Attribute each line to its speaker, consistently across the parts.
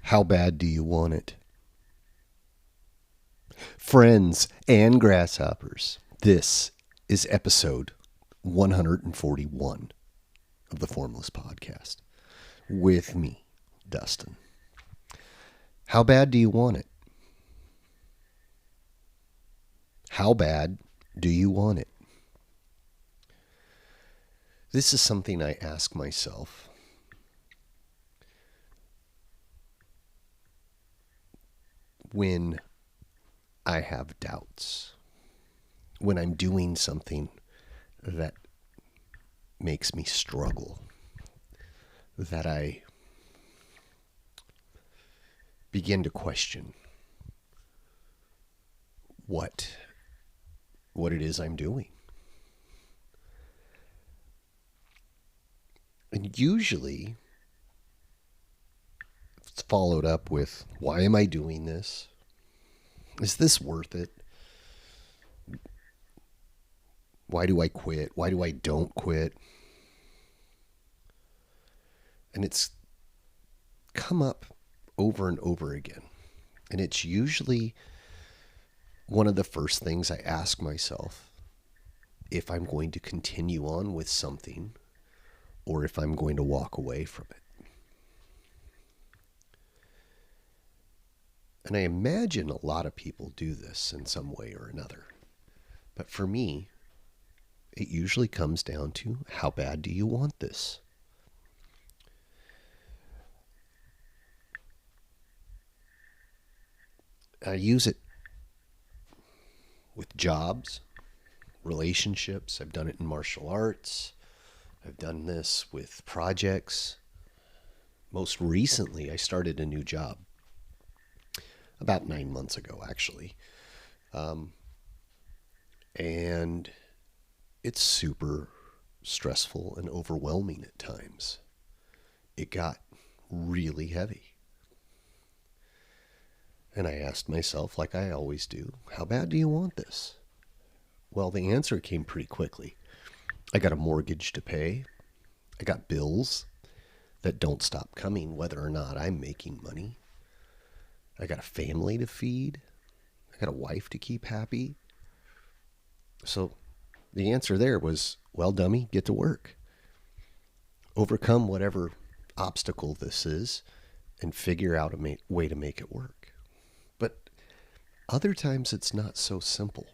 Speaker 1: How bad do you want it? Friends and grasshoppers, this is episode 141 of the Formless Podcast with me, Dustin. How bad do you want it? How bad do you want it? This is something I ask myself when I have doubts, when I'm doing something that makes me struggle, that I begin to question what it is I'm doing. And usually it's followed up with, why am I doing this? Is this worth it? Why do I quit? Why do I don't quit? And it's come up over and over again. And it's usually one of the first things I ask myself if I'm going to continue on with something or if I'm going to walk away from it. And I imagine a lot of people do this in some way or another. But for me, it usually comes down to, how bad do you want this? I use it with jobs, relationships. I've done it in martial arts. I've done this with projects. Most recently, I started a new job about 9 months ago, actually. And it's super stressful and overwhelming at times. It got really heavy. And I asked myself, like I always do, how bad do you want this? Well, the answer came pretty quickly. I got a mortgage to pay. I got bills that don't stop coming whether or not I'm making money. I got a family to feed. I got a wife to keep happy. So the answer there was, well, dummy, get to work. Overcome whatever obstacle this is and figure out a way to make it work. But other times it's not so simple.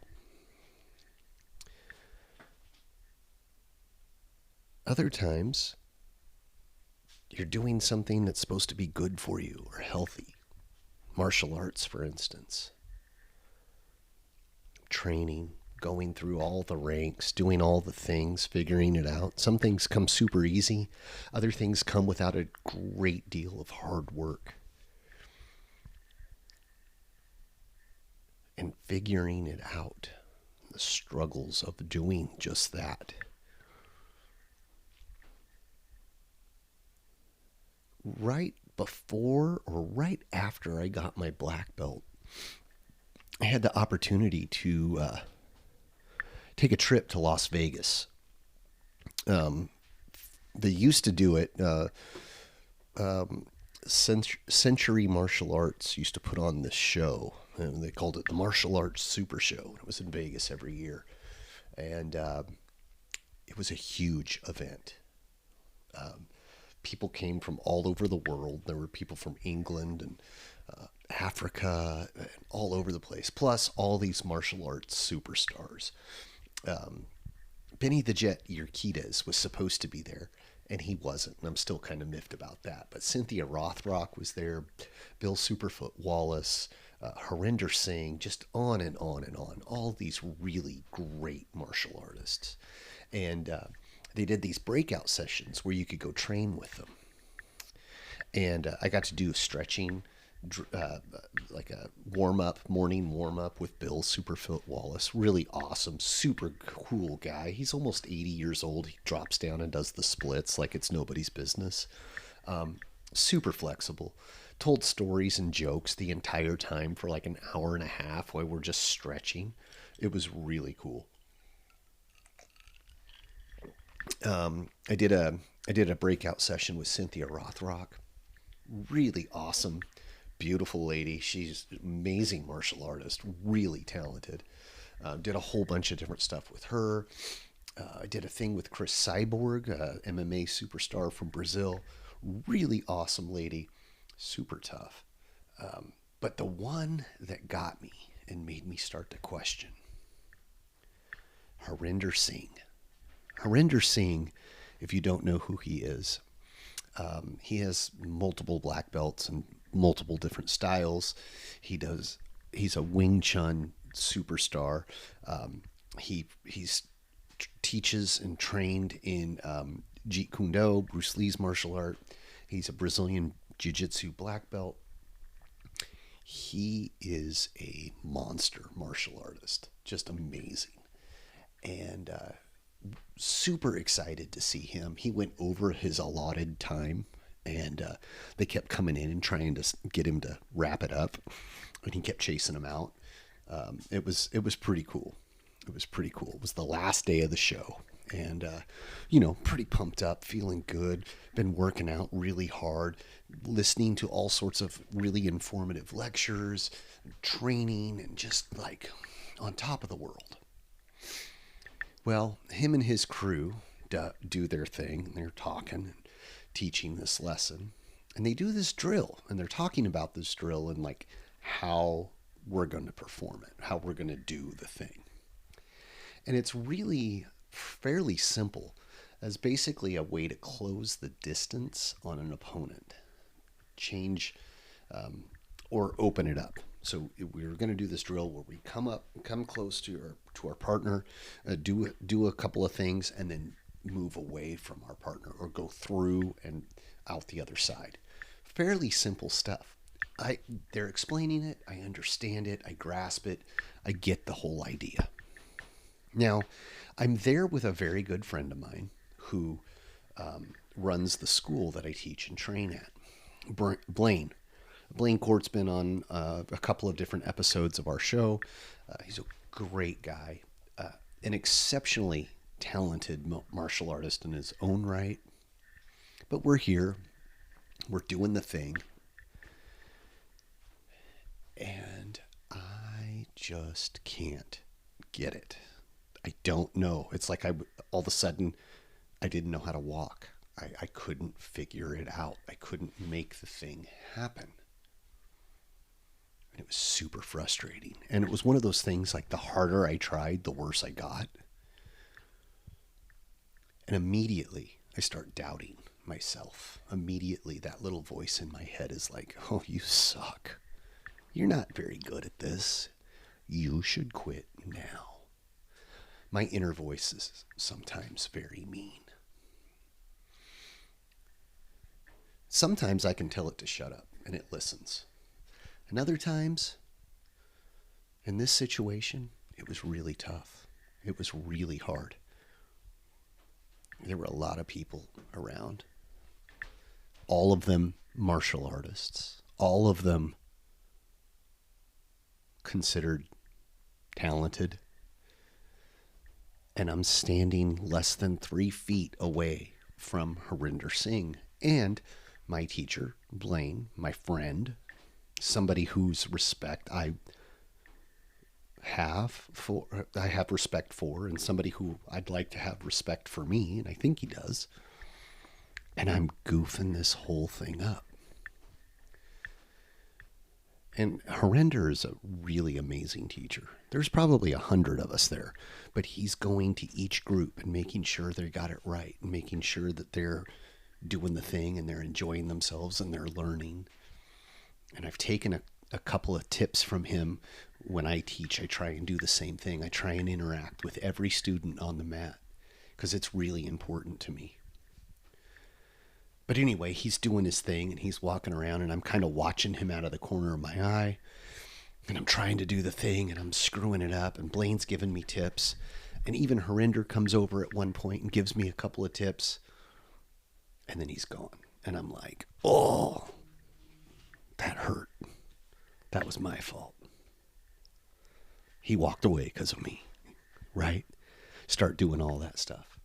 Speaker 1: Other times you're doing something that's supposed to be good for you or healthy. Martial arts, for instance. Training, going through all the ranks, doing all the things, figuring it out. Some things come super easy. Other things come without a great deal of hard work. And figuring it out. The struggles of doing just that. Right before or right after I got my black belt, I had the opportunity to take a trip to Las Vegas. They used to do it. Century Martial Arts used to put on this show, and they called it the Martial Arts Super Show. It was in Vegas every year, and it was a huge event. People came from all over the world. There were people from England and Africa, and all over the place. Plus, all these martial arts superstars. Benny the Jet Urquidez was supposed to be there, and he wasn't. And I'm still kind of miffed about that. But Cynthia Rothrock was there, Bill Superfoot Wallace, Harinder Singh, just on and on and on. All these really great martial artists. And they did these breakout sessions where you could go train with them. And I got to do stretching, like a morning warm up with Bill Superfoot Wallace. Really awesome, super cool guy. He's almost 80 years old. He drops down and does the splits like it's nobody's business. Super flexible. Told stories and jokes the entire time for like an hour and a half while we're just stretching. It was really cool. I did a breakout session with Cynthia Rothrock. Really awesome. beautiful lady. She's an amazing martial artist, really talented. Did a whole bunch of different stuff with her. I did a thing with Chris Cyborg, MMA superstar from Brazil. Really awesome lady, super tough. But the one that got me and made me start to question, Harinder Singh. Harinder Singh, if you don't know who he has multiple black belts and multiple different styles. He's a Wing Chun superstar. He's teaches and trained in Jeet Kune Do, Bruce Lee's martial art. He's a Brazilian Jiu-Jitsu black belt. He is a monster martial artist, just amazing. And super excited to see him. He went over his allotted time, and they kept coming in and trying to get him to wrap it up, and he kept chasing them out. It was pretty cool. It was pretty cool. It was the last day of the show, and pretty pumped up, feeling good. Been working out really hard, listening to all sorts of really informative lectures, training, and just like on top of the world. Well, him and his crew do their thing. They're talking and teaching this lesson, and they do this drill, and they're talking about this drill and like how we're going to perform it, how we're going to do the thing. And it's really fairly simple, as basically a way to close the distance on an opponent, change or open it up. So we're going to do this drill where we come close to our partner, do a couple of things, and then move away from our partner or go through and out the other side. Fairly simple stuff. They're explaining it. I understand it. I grasp it. I get the whole idea. Now, I'm there with a very good friend of mine who runs the school that I teach and train at, Blaine. Blaine Court's been on a couple of different episodes of our show. He's a great guy, an exceptionally talented martial artist in his own right. But we're here. We're doing the thing. And I just can't get it. I don't know. It's like all of a sudden, I didn't know how to walk. I couldn't figure it out. I couldn't make the thing happen. And it was super frustrating. And it was one of those things like the harder I tried, the worse I got. And immediately I start doubting myself. Immediately that little voice in my head is like, oh, you suck. You're not very good at this. You should quit now. My inner voice is sometimes very mean. Sometimes I can tell it to shut up and it listens. And other times, in this situation, it was really tough. It was really hard. There were a lot of people around. All of them martial artists. All of them considered talented. And I'm standing less than 3 feet away from Harinder Singh and my teacher, Blaine, my friend, somebody whose respect I have respect for, and somebody who I'd like to have respect for me, and I think he does. And I'm goofing this whole thing up. And Harinder is a really amazing teacher. There's probably 100 of us there, but he's going to each group and making sure they got it right and making sure that they're doing the thing and they're enjoying themselves and they're learning. And I've taken a couple of tips from him. When I teach, I try and do the same thing. I try and interact with every student on the mat because it's really important to me. But anyway, he's doing his thing and he's walking around and I'm kind of watching him out of the corner of my eye. And I'm trying to do the thing and I'm screwing it up and Blaine's giving me tips. And even Harinder comes over at one point and gives me a couple of tips. And then he's gone. And I'm like, oh, that hurt. That was my fault. He walked away because of me, right? Start doing all that stuff.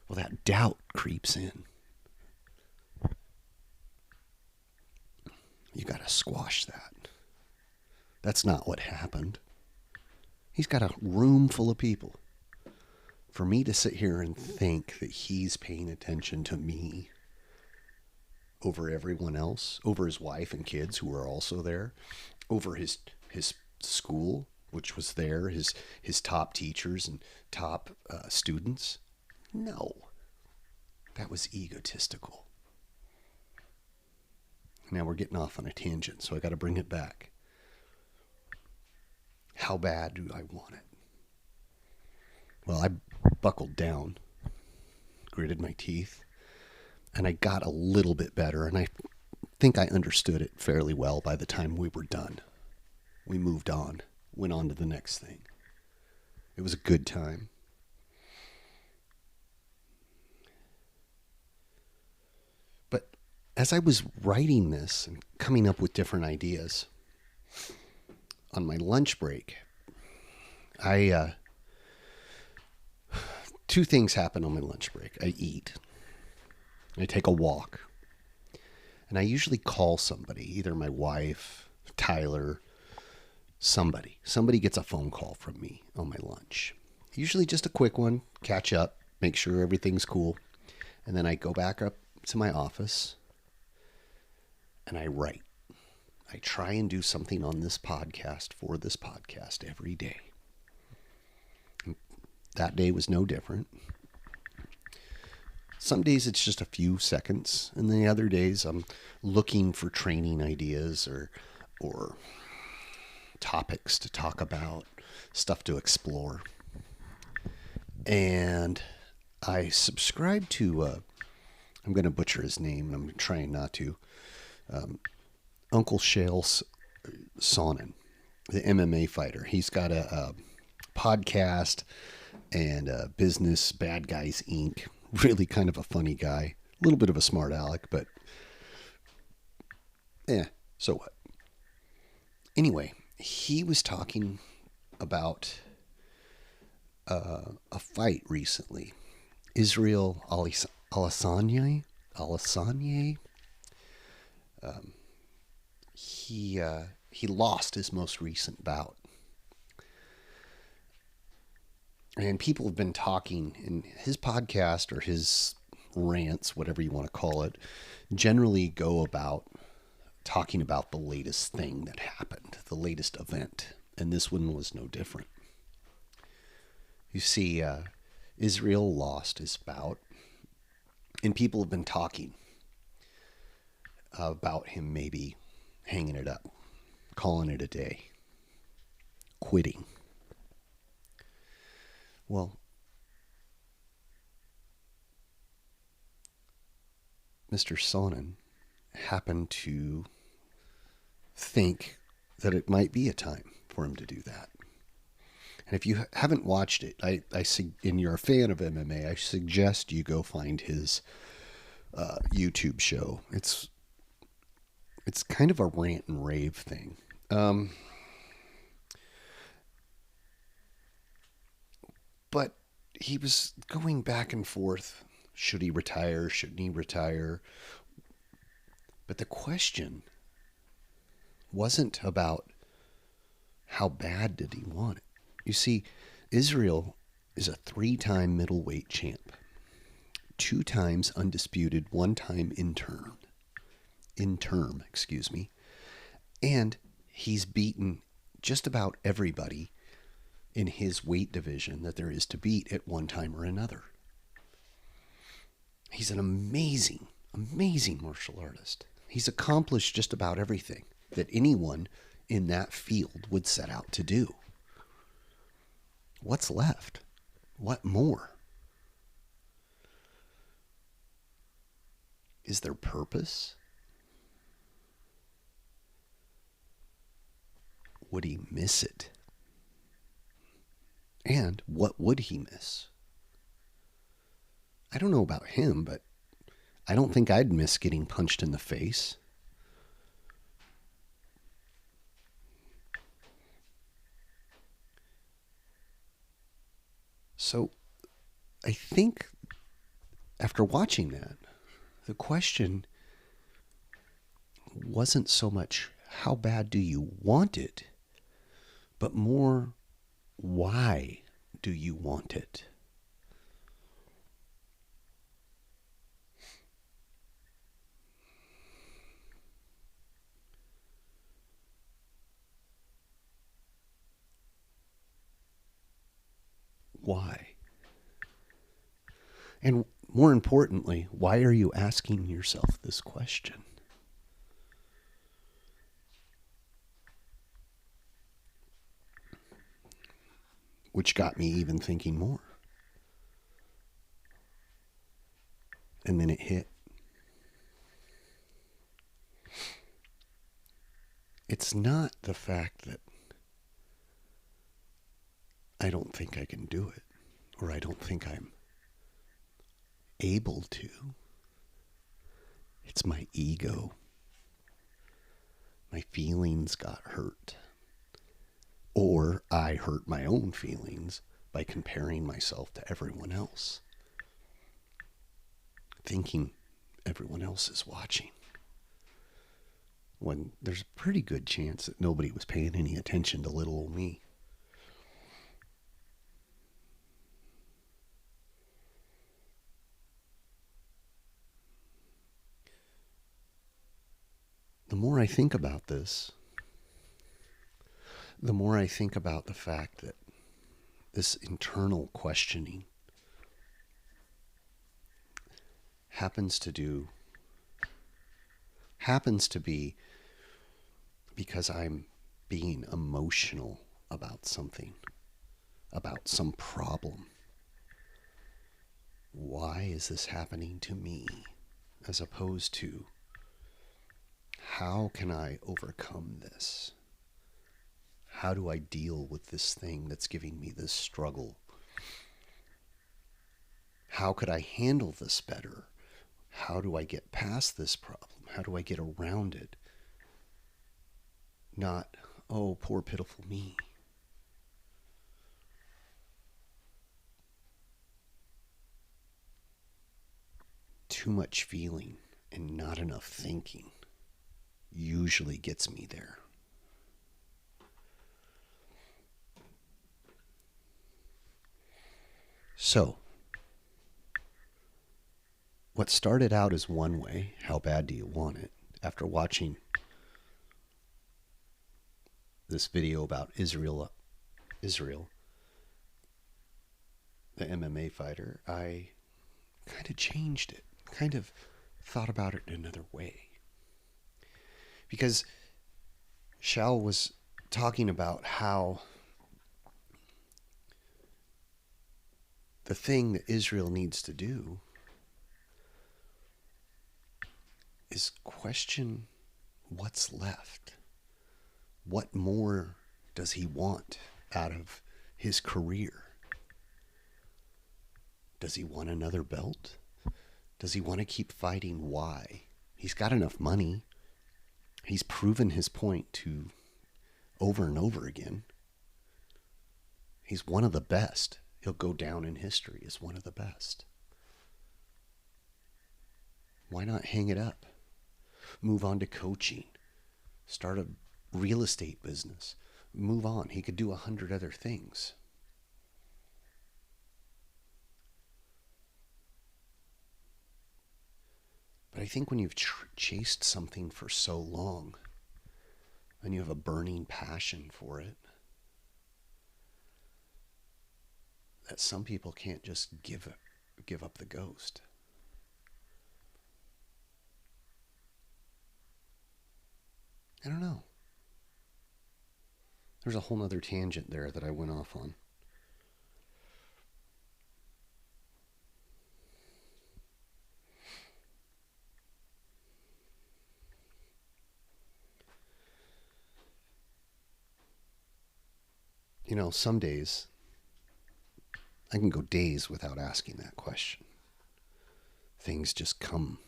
Speaker 1: Well, that doubt creeps in. You got to squash that. That's not what happened. He's got a room full of people. For me to sit here and think that he's paying attention to me over everyone else, over his wife and kids who were also there, over his school, which was there, his top teachers and top students. No, that was egotistical. Now we're getting off on a tangent, so I got to bring it back. How bad do I want it? Well, I buckled down, gritted my teeth, and I got a little bit better, and I think I understood it fairly well by the time we were done. We moved on, went on to the next thing. It was a good time. But as I was writing this and coming up with different ideas, on my lunch break, two things happen on my lunch break. I eat, I take a walk, and I usually call somebody, either my wife, Tyler, somebody. Somebody gets a phone call from me on my lunch. Usually just a quick one, catch up, make sure everything's cool. And then I go back up to my office and I write. I try and do something on this podcast for this podcast every day. That day was no different. Some days it's just a few seconds, and the other days I'm looking for training ideas or topics to talk about, stuff to explore. And I subscribe to, I'm going to butcher his name, and I'm trying not to, Uncle Shale Sonnen, the MMA fighter. He's got a podcast and business, Bad Guys Inc. Really kind of a funny guy. A little bit of a smart aleck, but so what? Anyway, he was talking about a fight recently. Israel Adesanya. He lost his most recent bout. And people have been talking in his podcast or his rants, whatever you want to call it, generally go about talking about the latest thing that happened, the latest event. And this one was no different. You see, Israel lost his bout, and people have been talking about him maybe hanging it up, calling it a day, quitting. Well, Mr. Sonnen happened to think that it might be a time for him to do that. And if you haven't watched it, and you're a fan of MMA, I suggest you go find his YouTube show. It's kind of a rant and rave thing. But he was going back and forth. Should he retire? Shouldn't he retire? But the question wasn't about how bad did he want it. You see, Israel is a 3-time middleweight champ, 2 times undisputed, 1 time interim, and he's beaten just about everybody in his weight division that there is to beat at one time or another. He's an amazing, amazing martial artist. He's accomplished just about everything that anyone in that field would set out to do. What's left? What more? Is there purpose? Would he miss it? And what would he miss? I don't know about him, but I don't think I'd miss getting punched in the face. So I think after watching that, the question wasn't so much how bad do you want it, but more why do you want it? Why? And more importantly, why are you asking yourself this question? Which got me even thinking more. And then it hit. It's not the fact that I don't think I can do it, or I don't think I'm able to. It's my ego. My feelings got hurt. Or I hurt my own feelings by comparing myself to everyone else. Thinking everyone else is watching. When there's a pretty good chance that nobody was paying any attention to little old me. The more I think about this, the more I think about the fact that this internal questioning happens to be because I'm being emotional about something, about some problem. Why is this happening to me? As opposed to, how can I overcome this? How do I deal with this thing that's giving me this struggle? How could I handle this better? How do I get past this problem? How do I get around it? Not, oh, poor pitiful me. Too much feeling and not enough thinking usually gets me there. So, what started out as one way, how bad do you want it? After watching this video about Israel, the MMA fighter, I kind of changed it, kind of thought about it in another way. Because Shao was talking about how the thing that Israel needs to do is question what's left. What more does he want out of his career? Does he want another belt? Does he want to keep fighting? Why? He's got enough money. He's proven his point to over and over again. He's one of the best. He'll go down in history as one of the best. Why not hang it up? Move on to coaching. Start a real estate business. Move on. He could do 100 other things. But I think when you've chased something for so long, and you have a burning passion for it, that some people can't just give up the ghost. I don't know. There's a whole nother tangent there that I went off on. You know, some days I can go days without asking that question. Things just come.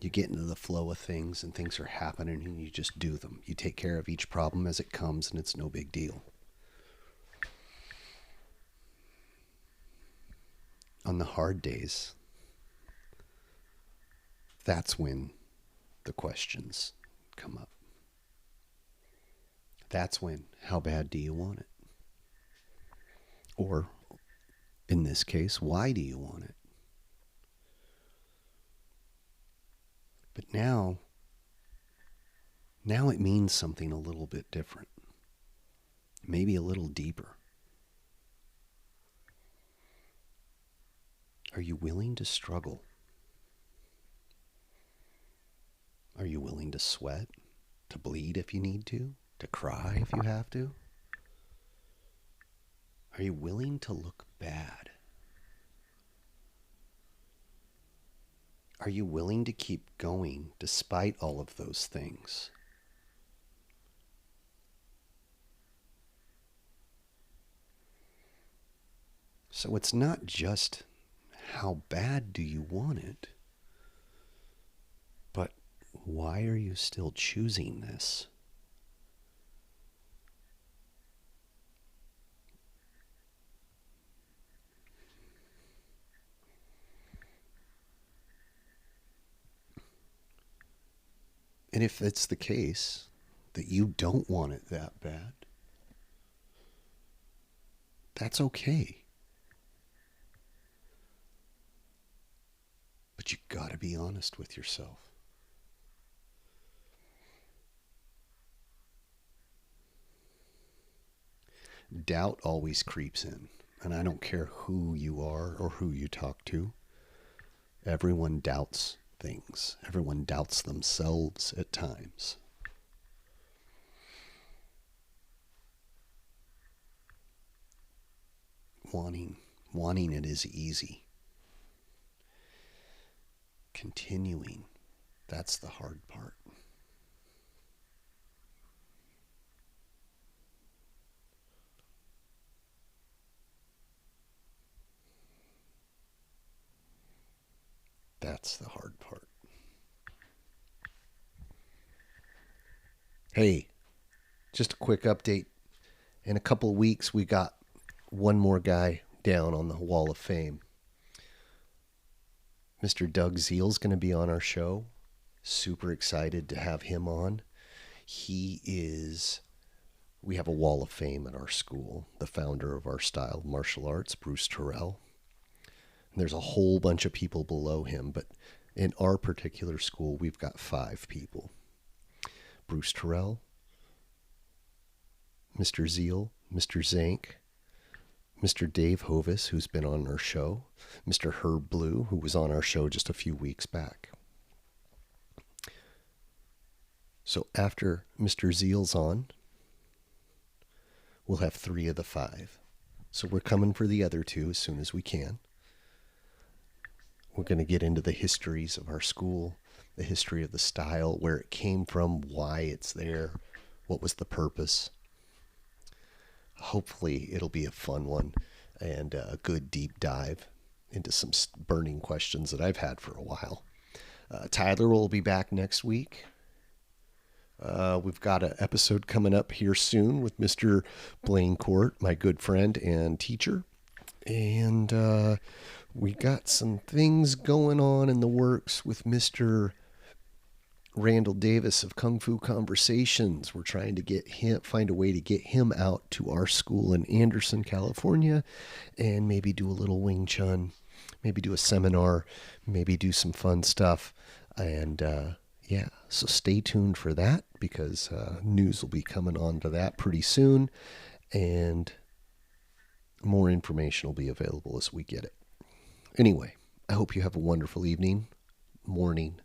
Speaker 1: You get into the flow of things and things are happening and you just do them. You take care of each problem as it comes and it's no big deal. On the hard days, that's when the questions
Speaker 2: come up. That's when, how bad do you want it? Or, in this case, why do you want it? But now it means something a little bit different. Maybe a little deeper. Are you willing to struggle? Are you willing to sweat? To bleed if you need to? To cry if you have to? Are you willing to look bad? Are you willing to keep going despite all of those things? So it's not just how bad do you want it, but why are you still choosing this? And if it's the case that you don't want it that bad, that's okay. But you gotta be honest with yourself. Doubt always creeps in, and I don't care who you are or who you talk to. Everyone doubts things. Everyone doubts themselves at times. Wanting it is easy. Continuing, that's the hard part. That's the hard part. Hey, just a quick update. In a couple of weeks, we got one more guy down on the Wall of Fame. Mr. Doug Zeal's going to be on our show. Super excited to have him on. We have a Wall of Fame at our school. The founder of our style of martial arts, Bruce Terrell. And there's a whole bunch of people below him, but in our particular school, we've got 5 people. Bruce Terrell, Mr. Zeal, Mr. Zank, Mr. Dave Hovis, who's been on our show, Mr. Herb Blue, who was on our show just a few weeks back. So after Mr. Zeal's on, we'll have 3 of the 5. So we're coming for the other 2 as soon as we can. We're going to get into the histories of our school, the history of the style, where it came from, why it's there, what was the purpose. Hopefully it'll be a fun one and a good deep dive into some burning questions that I've had for a while. Tyler will be back next week. We've got an episode coming up here soon with Mr. Blaine Court, my good friend and teacher. And we got some things going on in the works with Mr. Randall Davis of Kung Fu Conversations. We're trying to find a way to get him out to our school in Anderson, California, and maybe do a little Wing Chun, maybe do a seminar, maybe do some fun stuff. And so stay tuned for that, because news will be coming on to that pretty soon, and more information will be available as we get it. Anyway, I hope you have a wonderful evening, morning,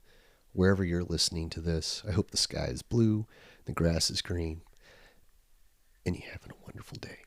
Speaker 2: wherever you're listening to this. I hope the sky is blue, the grass is green, and you're having a wonderful day.